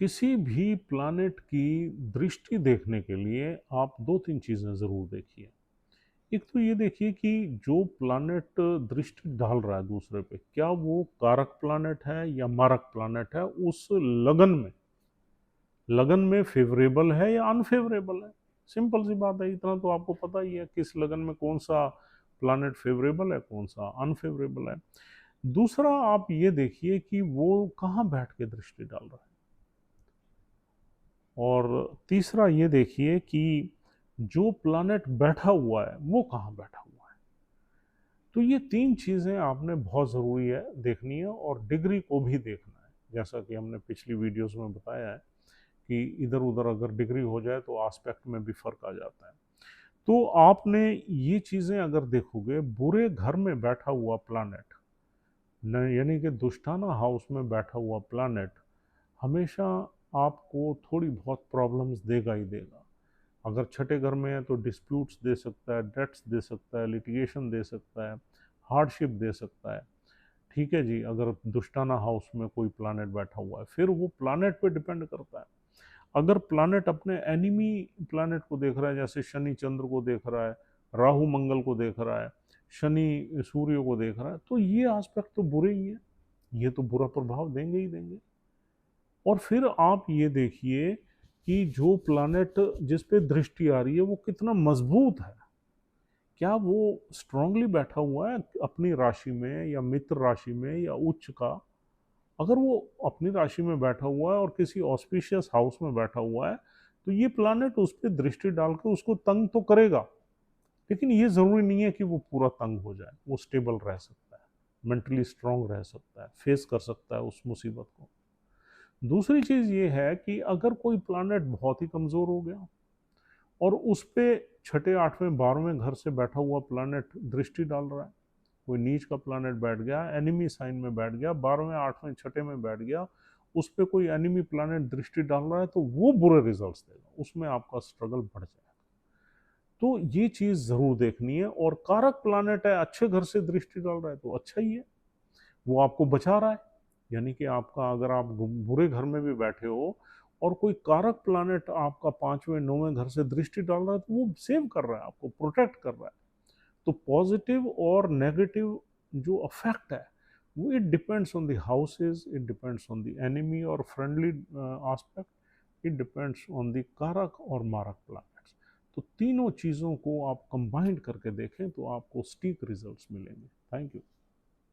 किसी भी प्लैनेट की दृष्टि देखने के लिए आप 2-3 चीज़ें ज़रूर देखिए। एक तो ये देखिए कि जो प्लैनेट दृष्टि डाल रहा है दूसरे पे, क्या वो कारक प्लैनेट है या मारक प्लैनेट है उस लगन में फ़ेवरेबल है या अनफ़ेवरेबल है? सिंपल सी बात है, इतना तो आपको पता ही है किस लगन में कौन-सा प्लैनेट फ़ेवरेबल है, कौन-सा अनफ़ेवरेबल है। दूसरा आप ये देखिए कि वो कहाँ बैठ के दृष्टि डाल रहा है। और तीसरा ये देखिए कि जो प्लैनेट बैठा हुआ है, वो कहाँ बैठा हुआ है। तो ये 3 चीज़ें आपने बहुत ज़रूरी है देखनी है और डिग्री को भी देखना है। जैसा कि हमने पिछली वीडियोज़ में बताया है कि इधर-उधर अगर डिग्री हो जाए तो एस्पेक्ट में भी फ़र्क आ जाता है। तो आपने ये चीज़ें अगर देखोगे, बुरे घर में बैठा हुआ प्लैनेट न यानी कि दुष्टाना हाउस में बैठा हुआ प्लैनेट हमेशा आपको थोड़ी बहुत प्रॉब्लम्स देगा ही देगा। अगर छठे घर में है तो डिस्प्यूट्स दे सकता है, डेट्स दे सकता है, लिटिगेशन दे सकता है, हार्डशिप दे सकता है। ठीक है जी, अगर दुष्टाना हाउस में कोई प्लैनेट बैठा हुआ है, फिर वो प्लैनेट पे डिपेंड करता है। अगर प्लैनेट अपने एनिमी प्लैनेट को देख रहा है, जैसे शनि चंद्र को देख रहा है, राहु मंगल को देख रहा है, शनि सूर्य को देख रहा है, तो ये एस्पेक्ट तो बुरे ही हैं। ये तो बुरा प्रभाव देंगे ही देंगे। और फिर आप ये देखिए कि जो प्लैनेट जिस पे दृष्टि आ रही है वो कितना मजबूत है। क्या वो स्ट्रांगली बैठा हुआ है अपनी राशि में या मित्र राशि में या उच्च का। अगर वो अपनी राशि में बैठा हुआ है और किसी ऑस्पिशियस हाउस में बैठा हुआ है तो ये प्लैनेट उस पर दृष्टि डालकर उसको तंग तो करेगा, लेकिन ये ज़रूरी नहीं है कि वो पूरा तंग हो जाए। वो स्टेबल रह सकता है, मेंटली स्ट्रांग रह सकता है, फेस कर सकता है उस मुसीबत को। दूसरी चीज़ ये है कि अगर कोई प्लैनेट बहुत ही कमज़ोर हो गया और उस पे छठे, 8वें, 12वें घर से बैठा हुआ प्लैनेट दृष्टि डाल रहा है, कोई नीच का प्लैनेट बैठ गया, एनिमी साइन में बैठ गया, 12वें, 8वें, छठे में बैठ गया, उस पे कोई एनिमी प्लैनेट दृष्टि डाल रहा है, तो वो बुरे रिजल्ट्स देगा, उसमें आपका स्ट्रगल बढ़ जाएगा। तो ये चीज़ ज़रूर देखनी है। और कारक प्लैनेट है, अच्छे घर से दृष्टि डाल रहा है तो अच्छा ही है, वो आपको बचा रहा है। यानी कि आपका अगर आप बुरे घर में भी बैठे हो और कोई कारक प्लैनेट आपका 5वें 9वें घर से दृष्टि डाल रहा है तो वो सेव कर रहा है, आपको प्रोटेक्ट कर रहा है। तो पॉजिटिव और नेगेटिव जो अफेक्ट है वो it depends on the houses, it depends on the enemy और friendly aspect, it depends on the कारक और मारक प्लैनेट्स। तो तीनों चीज़ों को आप कंबाइंड करके देखें तो आपको स्टीक रिजल्ट्स मिलेंगे। Thank you.